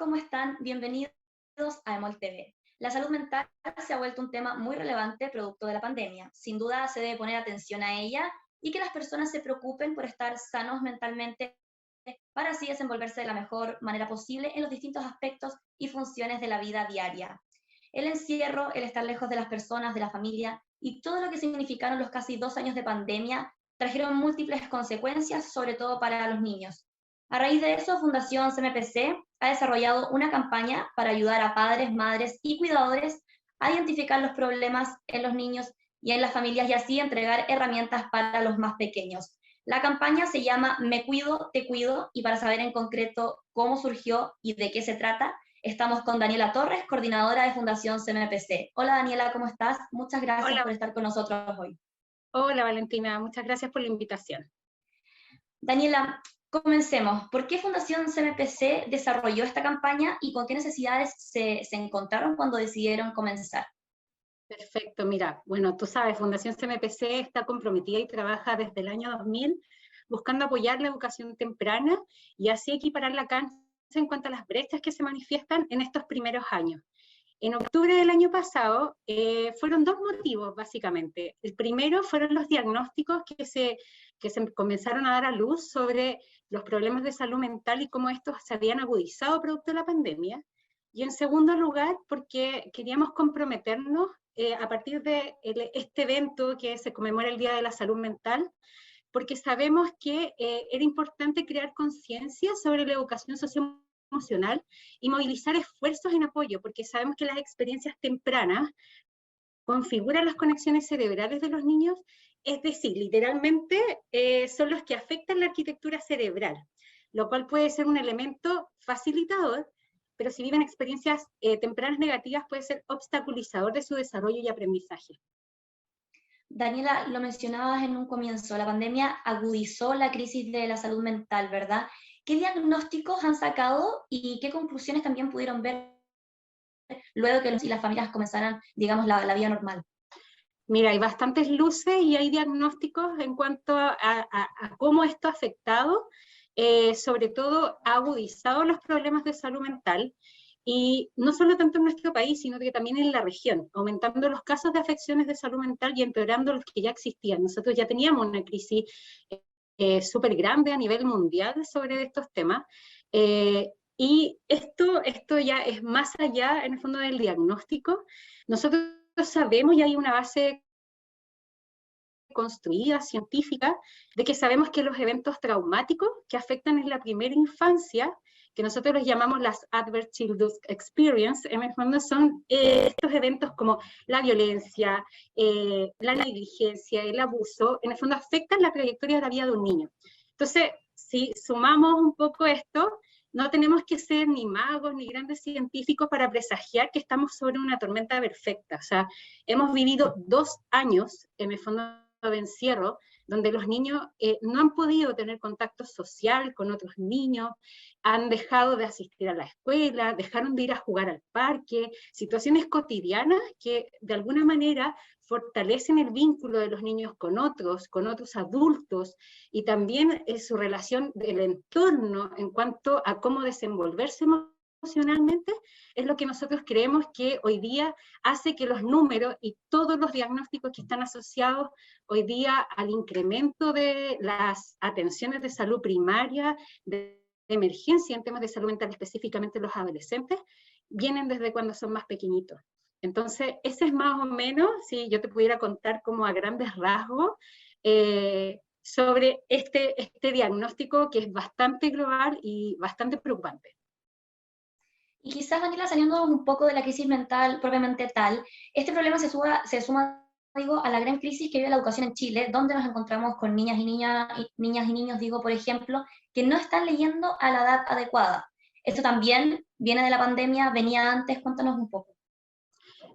¿cómo están? Bienvenidos a EMOL TV. La salud mental se ha vuelto un tema muy relevante producto de la pandemia. Sin duda se debe poner atención a ella y que las personas se preocupen por estar sanos mentalmente para así desenvolverse de la mejor manera posible en los distintos aspectos y funciones de la vida diaria. El encierro, el estar lejos de las personas, de la familia y todo lo que significaron los casi 2 años de pandemia trajeron múltiples consecuencias, sobre todo para los niños. A raíz de eso, Fundación CMPC ha desarrollado una campaña para ayudar a padres, madres y cuidadores a identificar los problemas en los niños y en las familias y así entregar herramientas para los más pequeños. La campaña se llama Me Cuido, Te Cuido, y para saber en concreto cómo surgió y de qué se trata, estamos con Daniela Torres, coordinadora de Fundación CMPC. Hola Daniela, ¿cómo estás? Muchas gracias Hola, por estar con nosotros hoy. hola Valentina, muchas gracias por la invitación. Daniela, comencemos. ¿Por qué Fundación CMPC desarrolló esta campaña y con qué necesidades se encontraron cuando decidieron comenzar? Perfecto, mira, bueno, tú sabes, Fundación CMPC está comprometida y trabaja desde el año 2000 buscando apoyar la educación temprana y así equiparar la cancha en cuanto a las brechas que se manifiestan en estos primeros años. En octubre del año pasado fueron dos motivos, básicamente. El primero fueron los diagnósticos que se comenzaron a dar a luz sobre los problemas de salud mental y cómo estos se habían agudizado producto de la pandemia. Y en segundo lugar, porque queríamos comprometernos a partir de este evento que se conmemora el Día de la Salud Mental, porque sabemos que era importante crear conciencia sobre la educación socioemocional y movilizar esfuerzos en apoyo, porque sabemos que las experiencias tempranas configuran las conexiones cerebrales de los niños, es decir, literalmente son los que afectan la arquitectura cerebral, lo cual puede ser un elemento facilitador, pero si viven experiencias tempranas negativas puede ser obstaculizador de su desarrollo y aprendizaje. Daniela, lo mencionabas en un comienzo, la pandemia agudizó la crisis de la salud mental, ¿verdad? ¿Qué diagnósticos han sacado y qué conclusiones también pudieron ver luego que las familias comenzaran, digamos, la vida normal? Mira, hay bastantes luces y hay diagnósticos en cuanto a cómo esto ha afectado, sobre todo ha agudizado los problemas de salud mental, y no solo tanto en nuestro país, sino que también en la región, aumentando los casos de afecciones de salud mental y empeorando los que ya existían. Nosotros ya teníamos una crisis súper grande a nivel mundial sobre estos temas, y esto ya es más allá, en el fondo, del diagnóstico. Nosotros sabemos, y hay una base construida, científica, de que sabemos que los eventos traumáticos que afectan en la primera infancia, que nosotros los llamamos las Adverse Childhood Experience, en el fondo son estos eventos como la violencia, la negligencia, el abuso, en el fondo afectan la trayectoria de la vida de un niño. Entonces, si sumamos un poco esto, no tenemos que ser ni magos ni grandes científicos para presagiar que estamos sobre una tormenta perfecta. O sea, hemos vivido 2 años, en el fondo, de encierro, donde los niños no han podido tener contacto social con otros niños, han dejado de asistir a la escuela, dejaron de ir a jugar al parque, situaciones cotidianas que de alguna manera fortalecen el vínculo de los niños con otros adultos, y también su relación del entorno en cuanto a cómo desenvolverse emocionalmente, es lo que nosotros creemos que hoy día hace que los números y todos los diagnósticos que están asociados hoy día al incremento de las atenciones de salud primaria, de emergencia en temas de salud mental, específicamente los adolescentes, vienen desde cuando son más pequeñitos. Entonces, ese es más o menos, si yo te pudiera contar como a grandes rasgos, sobre este diagnóstico que es bastante global y bastante preocupante. Y quizás, Daniela, saliendo un poco de la crisis mental propiamente tal, este problema se suma digo, a la gran crisis que vive la educación en Chile, donde nos encontramos con niñas y niños, digo, por ejemplo, que no están leyendo a la edad adecuada. Esto también viene de la pandemia, venía antes, cuéntanos un poco.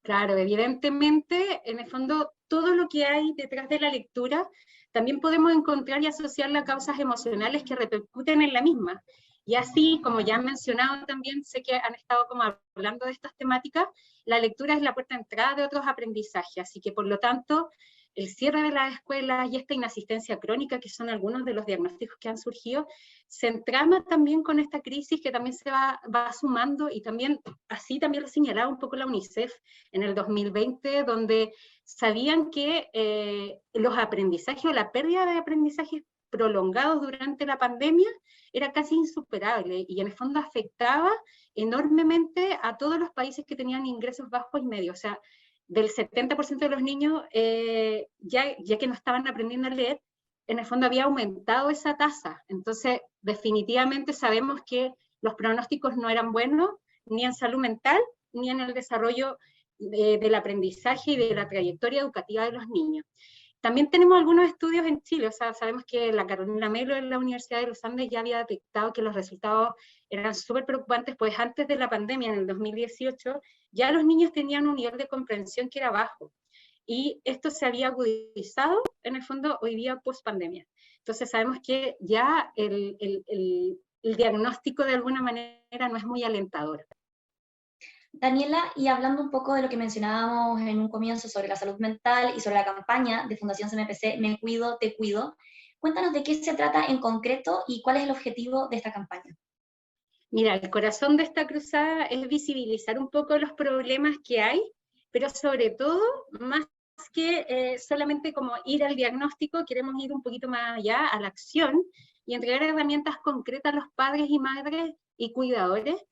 Claro, evidentemente, en el fondo, todo lo que hay detrás de la lectura, también podemos encontrar y asociarla a causas emocionales que repercuten en la misma. Y así, como ya han mencionado también, sé que han estado como hablando de estas temáticas, la lectura es la puerta de entrada de otros aprendizajes, así que por lo tanto, el cierre de las escuelas y esta inasistencia crónica, que son algunos de los diagnósticos que han surgido, se entrama también con esta crisis que también se va sumando, y también, así también lo señalaba un poco la UNICEF en el 2020, donde sabían que los aprendizajes o la pérdida de aprendizajes prolongados durante la pandemia era casi insuperable, y en el fondo afectaba enormemente a todos los países que tenían ingresos bajos y medios. O sea, del 70% de los niños, ya que no estaban aprendiendo a leer, en el fondo había aumentado esa tasa. Entonces, definitivamente sabemos que los pronósticos no eran buenos, ni en salud mental, ni en el desarrollo del aprendizaje y de la trayectoria educativa de los niños. También tenemos algunos estudios en Chile, o sea, sabemos que la Carolina Melo en la Universidad de los Andes ya había detectado que los resultados eran súper preocupantes, pues antes de la pandemia, en el 2018, ya los niños tenían un nivel de comprensión que era bajo, y esto se había agudizado, en el fondo, hoy día post-pandemia. Entonces sabemos que ya el diagnóstico de alguna manera no es muy alentador. Daniela, y hablando un poco de lo que mencionábamos en un comienzo sobre la salud mental y sobre la campaña de Fundación CMPC, Me Cuido, Te Cuido, cuéntanos de qué se trata en concreto y cuál es el objetivo de esta campaña. Mira, el corazón de esta cruzada es visibilizar un poco los problemas que hay, pero sobre todo, más que solamente como ir al diagnóstico, queremos ir un poquito más allá, a la acción, y entregar herramientas concretas a los padres y madres y cuidadores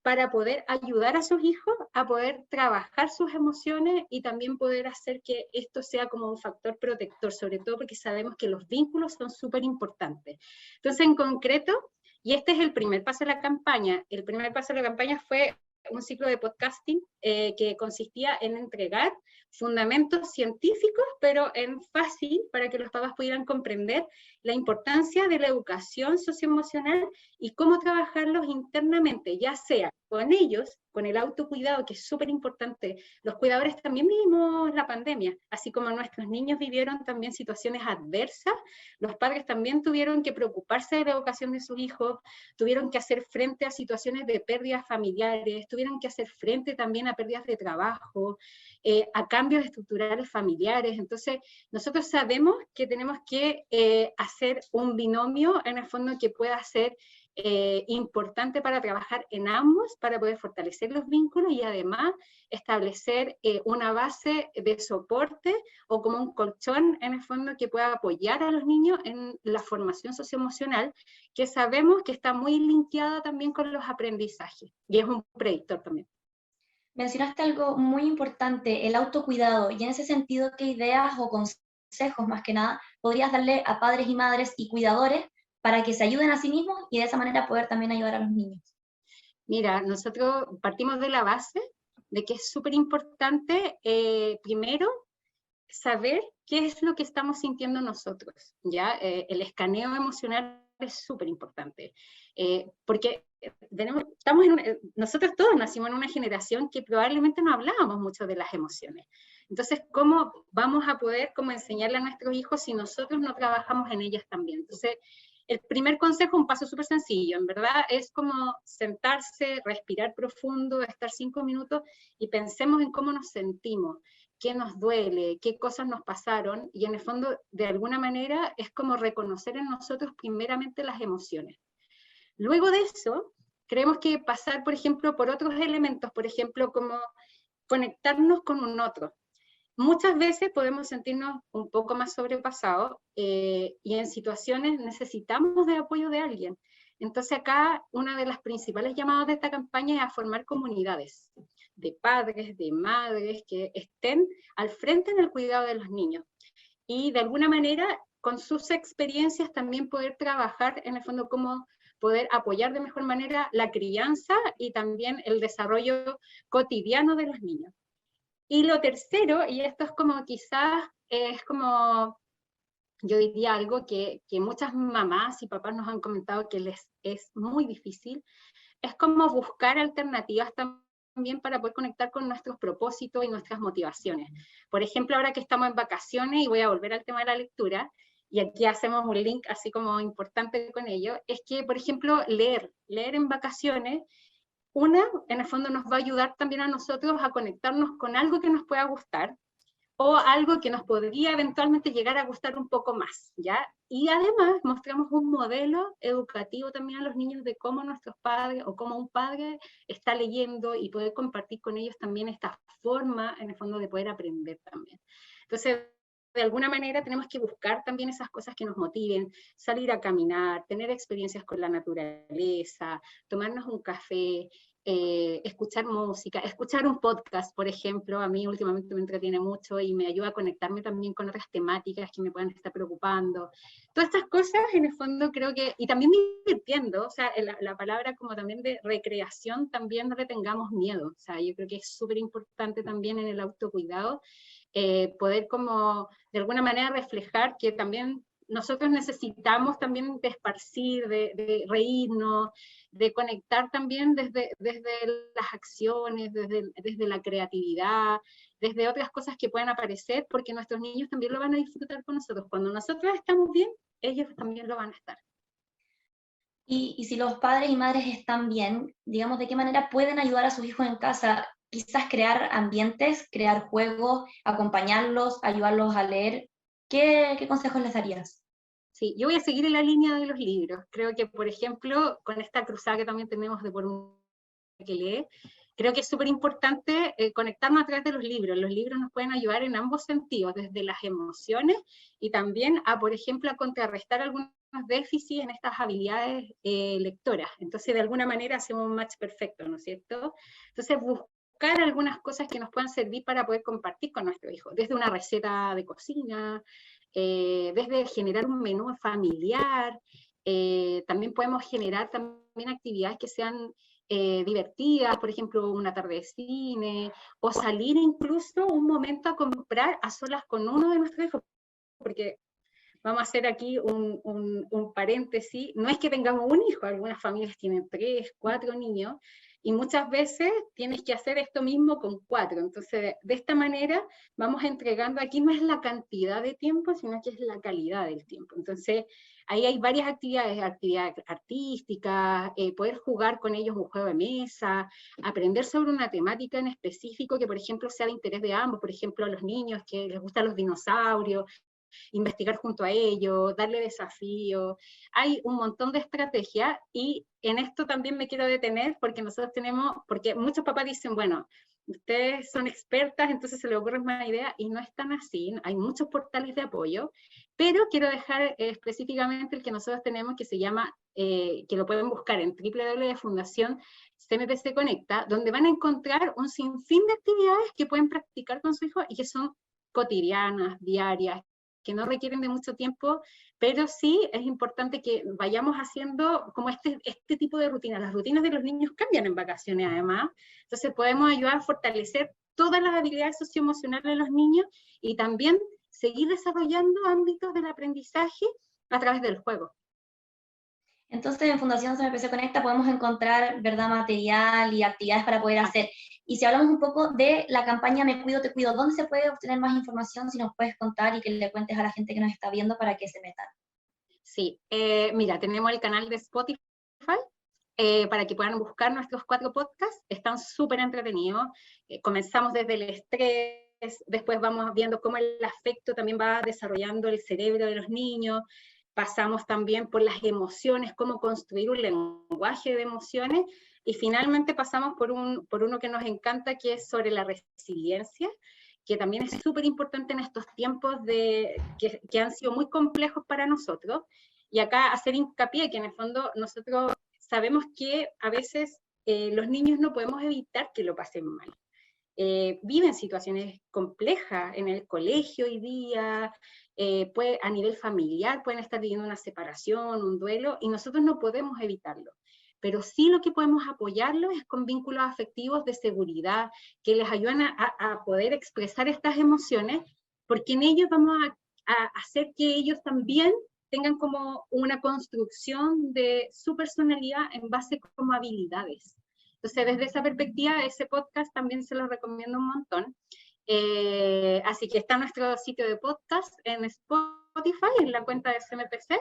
para poder ayudar a sus hijos a poder trabajar sus emociones, y también poder hacer que esto sea como un factor protector, sobre todo porque sabemos que los vínculos son súper importantes. Entonces, en concreto, y este es el primer paso de la campaña, el primer paso de la campaña fue un ciclo de podcasting que consistía en entregar fundamentos científicos, pero en fácil, para que los papás pudieran comprender la importancia de la educación socioemocional y cómo trabajarlos internamente, ya sea con ellos, con el autocuidado, que es súper importante. Los cuidadores también vivimos la pandemia, así como nuestros niños vivieron también situaciones adversas, los padres también tuvieron que preocuparse de la educación de sus hijos, tuvieron que hacer frente a situaciones de pérdidas familiares, tuvieron que hacer frente también a pérdidas de trabajo, a cambios estructurales familiares. Entonces, nosotros sabemos que tenemos que hacer un binomio, en el fondo, que pueda ser importante para trabajar en ambos, para poder fortalecer los vínculos y además establecer una base de soporte o como un colchón, en el fondo, que pueda apoyar a los niños en la formación socioemocional, que sabemos que está muy linkeada también con los aprendizajes, y es un predictor también. Mencionaste algo muy importante, el autocuidado, y en ese sentido, ¿qué ideas o consejos, más que nada, podrías darle a padres y madres y cuidadores para que se ayuden a sí mismos y de esa manera poder también ayudar a los niños? Mira, nosotros partimos de la base de que es súper importante, primero, saber qué es lo que estamos sintiendo nosotros, ¿ya? El escaneo emocional es súper importante, porque nosotros todos nacimos en una generación que probablemente no hablábamos mucho de las emociones. Entonces, ¿cómo vamos a poder enseñarle a nuestros hijos si nosotros no trabajamos en ellas también? Entonces, el primer consejo, un paso súper sencillo, en verdad, es como sentarse, respirar profundo, estar 5 minutos y pensemos en cómo nos sentimos, qué nos duele, qué cosas nos pasaron, y en el fondo, de alguna manera, es como reconocer en nosotros primeramente las emociones. Luego de eso, creemos que pasar, por ejemplo, por otros elementos, por ejemplo, como conectarnos con un otro. Muchas veces podemos sentirnos un poco más sobrepasados y en situaciones necesitamos de apoyo de alguien. Entonces acá una de las principales llamadas de esta campaña es a formar comunidades de padres, de madres que estén al frente en el cuidado de los niños. Y de alguna manera, con sus experiencias, también poder trabajar en el fondo cómo poder apoyar de mejor manera la crianza y también el desarrollo cotidiano de los niños. Y lo tercero, y esto es como quizás, es como, yo diría algo que muchas mamás y papás nos han comentado que les es muy difícil, es como buscar alternativas también para poder conectar con nuestros propósitos y nuestras motivaciones. Por ejemplo, ahora que estamos en vacaciones, y voy a volver al tema de la lectura, y aquí hacemos un link así como importante con ello, es que, por ejemplo, leer en vacaciones, en el fondo nos va a ayudar también a nosotros a conectarnos con algo que nos pueda gustar, o algo que nos podría eventualmente llegar a gustar un poco más, ¿ya? Y además mostramos un modelo educativo también a los niños de cómo nuestros padres, o cómo un padre está leyendo, y poder compartir con ellos también esta forma, en el fondo, de poder aprender también. Entonces, de alguna manera tenemos que buscar también esas cosas que nos motiven, salir a caminar, tener experiencias con la naturaleza, tomarnos un café, escuchar música, escuchar un podcast, por ejemplo. A mí últimamente me entretiene mucho y me ayuda a conectarme también con otras temáticas que me puedan estar preocupando. Todas estas cosas, en el fondo, creo que, y también divirtiendo, o sea, la palabra como también de recreación, también no le tengamos miedo. O sea, yo creo que es súper importante también en el autocuidado, poder como de alguna manera reflejar que también nosotros necesitamos también de esparcir, de reírnos, de conectar también desde las acciones, desde la creatividad, desde otras cosas que puedan aparecer, porque nuestros niños también lo van a disfrutar con nosotros. Cuando nosotros estamos bien, ellos también lo van a estar. Y si los padres y madres están bien, digamos, ¿de qué manera pueden ayudar a sus hijos en casa? Quizás crear ambientes, crear juegos, acompañarlos, ayudarlos a leer. ¿Qué consejos les darías? Sí, yo voy a seguir en la línea de los libros. Creo que, por ejemplo, con esta cruzada que también tenemos de por un que lee, creo que es súper importante conectarnos a través de los libros. Los libros nos pueden ayudar en ambos sentidos, desde las emociones y también a, por ejemplo, a contrarrestar algunos déficits en estas habilidades lectoras. Entonces, de alguna manera hacemos un match perfecto, ¿no es cierto? Entonces, buscar algunas cosas que nos puedan servir para poder compartir con nuestro hijo, desde una receta de cocina, desde generar un menú familiar, también podemos generar también actividades que sean divertidas, por ejemplo, una tarde de cine, o salir incluso un momento a comprar a solas con uno de nuestros hijos, porque vamos a hacer aquí un paréntesis, no es que tengamos un hijo, algunas familias tienen 3, 4 niños, y muchas veces tienes que hacer esto mismo con 4, entonces de esta manera vamos entregando, aquí no es la cantidad de tiempo, sino que es la calidad del tiempo, entonces ahí hay varias actividades artísticas, poder jugar con ellos un juego de mesa, aprender sobre una temática en específico que por ejemplo sea de interés de ambos, por ejemplo a los niños que les gustan los dinosaurios, investigar junto a ellos, darle desafíos. Hay un montón de estrategias y en esto también me quiero detener porque nosotros tenemos, porque muchos papás dicen, bueno, ustedes son expertas, entonces se les ocurre una idea y no es tan así, hay muchos portales de apoyo, pero quiero dejar específicamente el que nosotros tenemos que se llama, que lo pueden buscar en www.fundación CMPC Conecta, donde van a encontrar un sinfín de actividades que pueden practicar con su hijo y que son cotidianas, diarias, que no requieren de mucho tiempo, pero sí es importante que vayamos haciendo como este tipo de rutinas. Las rutinas de los niños cambian en vacaciones además, entonces podemos ayudar a fortalecer todas las habilidades socioemocionales de los niños y también seguir desarrollando ámbitos del aprendizaje a través del juego. Entonces, en Fundación CMPC Conecta podemos encontrar, ¿verdad?, material y actividades para poder hacer. Y si hablamos un poco de la campaña Me Cuido, Te Cuido, ¿dónde se puede obtener más información? Si nos puedes contar y que le cuentes a la gente que nos está viendo para que se metan. Sí, mira, tenemos el canal de Spotify, para que puedan buscar nuestros 4 podcasts, están súper entretenidos, comenzamos desde el estrés, después vamos viendo cómo el afecto también va desarrollando el cerebro de los niños, pasamos también por las emociones, cómo construir un lenguaje de emociones, y finalmente pasamos por uno que nos encanta, que es sobre la resiliencia, que también es súper importante en estos tiempos que han sido muy complejos para nosotros, y acá hacer hincapié que en el fondo nosotros sabemos que a veces los niños no podemos evitar que lo pasen mal. Viven situaciones complejas en el colegio hoy día, a nivel familiar pueden estar viviendo una separación, un duelo, y nosotros no podemos evitarlo. Pero sí lo que podemos apoyarlos es con vínculos afectivos de seguridad, que les ayudan a poder expresar estas emociones, porque en ellos vamos a hacer que ellos también tengan como una construcción de su personalidad en base como habilidades. Entonces, desde esa perspectiva, ese podcast también se lo recomiendo un montón. Así que está nuestro sitio de podcast en Spotify, en la cuenta de CMPC.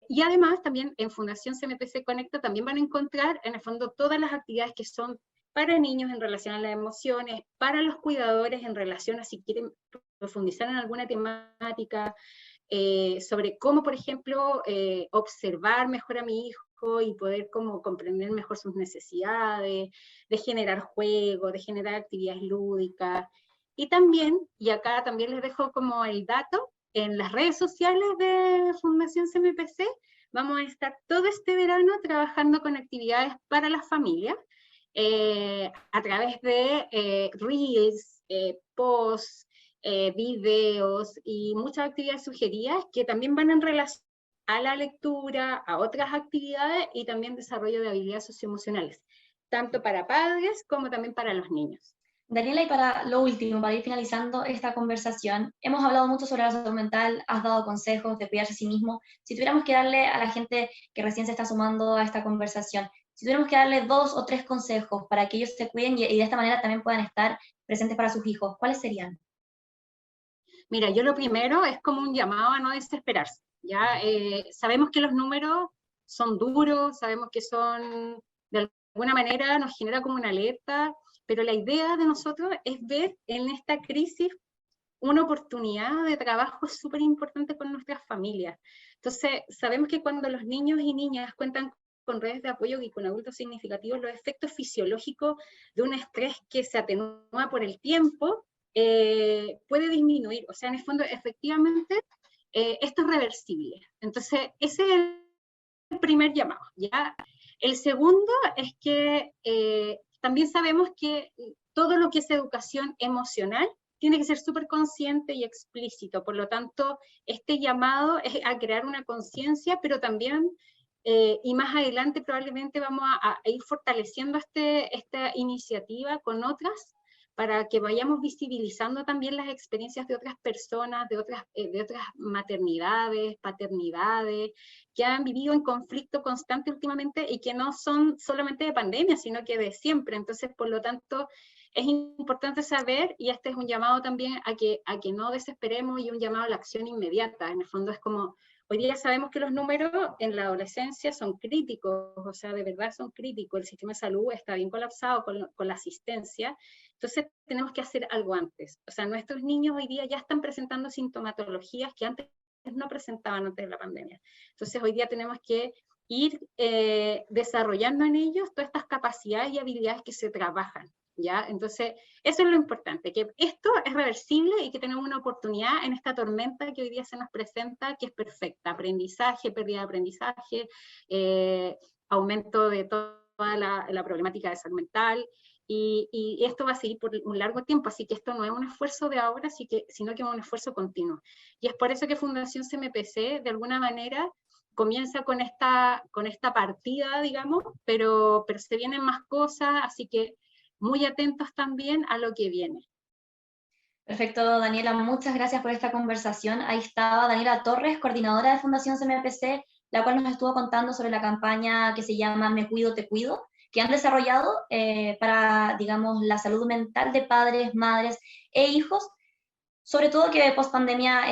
Y además, también en Fundación CMPC Conecta también van a encontrar, en el fondo, todas las actividades que son para niños en relación a las emociones, para los cuidadores en relación a si quieren profundizar en alguna temática, sobre cómo, por ejemplo, observar mejor a mi hijo y poder como comprender mejor sus necesidades, de generar juegos, de generar actividades lúdicas. Y también, y acá también les dejo como el dato, en las redes sociales de Fundación CMPC, vamos a estar todo este verano trabajando con actividades para las familias, a través de reels, posts, videos y muchas actividades sugeridas que también van en relación a la lectura, a otras actividades y también desarrollo de habilidades socioemocionales, tanto para padres como también para los niños. Daniela, y para lo último, para ir finalizando esta conversación, hemos hablado mucho sobre la salud mental, has dado consejos de cuidarse a sí mismo. Si tuviéramos que darle a la gente que recién se está sumando a esta conversación, si tuviéramos que darle 2 o 3 consejos para que ellos se cuiden y de esta manera también puedan estar presentes para sus hijos, ¿cuáles serían? Mira, yo lo primero es como un llamado a no desesperarse, ¿ya? Sabemos que los números son duros, sabemos que son, de alguna manera, nos genera como una alerta, pero la idea de nosotros es ver en esta crisis una oportunidad de trabajo súper importante con nuestras familias. Entonces, sabemos que cuando los niños y niñas cuentan con redes de apoyo y con adultos significativos, los efectos fisiológicos de un estrés que se atenúa por el tiempo, puede disminuir. O sea, en el fondo, efectivamente, esto es reversible. Entonces, ese es el primer llamado, ¿ya? El segundo es que también sabemos que todo lo que es educación emocional tiene que ser súper consciente y explícito. Por lo tanto, este llamado es a crear una conciencia, pero también, y más adelante probablemente vamos a ir fortaleciendo esta iniciativa con otras, para que vayamos visibilizando también las experiencias de otras personas, de otras maternidades, paternidades, que han vivido en conflicto constante últimamente y que no son solamente de pandemia, sino que de siempre. Entonces, por lo tanto, es importante saber, y este es un llamado también a que no desesperemos y un llamado a la acción inmediata. En el fondo es como, hoy día sabemos que los números en la adolescencia son críticos, o sea, de verdad son críticos, el sistema de salud está bien colapsado con la asistencia, entonces tenemos que hacer algo antes. O sea, nuestros niños hoy día ya están presentando sintomatologías que antes no presentaban antes de la pandemia. Entonces hoy día tenemos que ir desarrollando en ellos todas estas capacidades y habilidades que se trabajan, ¿ya? Entonces, eso es lo importante, que esto es reversible y que tenemos una oportunidad en esta tormenta que hoy día se nos presenta, que es perfecta. Aprendizaje, pérdida de aprendizaje, aumento de toda la problemática de salud mental, y esto va a seguir por un largo tiempo, así que esto no es un esfuerzo de ahora, sino que es un esfuerzo continuo. Y es por eso que Fundación CMPC, de alguna manera, comienza con esta partida, digamos, pero se vienen más cosas, así que muy atentos también a lo que viene. Perfecto, Daniela, muchas gracias por esta conversación. Ahí estaba Daniela Torres, coordinadora de Fundación CMPC, la cual nos estuvo contando sobre la campaña que se llama Me Cuido, Te Cuido, que han desarrollado para, digamos, la salud mental de padres, madres e hijos, sobre todo que post pandemia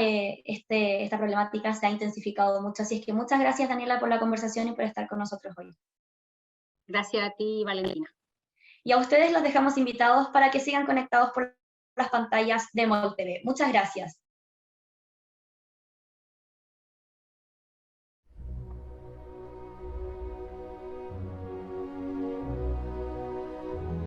esta problemática se ha intensificado mucho. Así es que muchas gracias, Daniela, por la conversación y por estar con nosotros hoy. Gracias a ti, Valentina. Y a ustedes los dejamos invitados para que sigan conectados por las pantallas de MOL TV. Muchas gracias.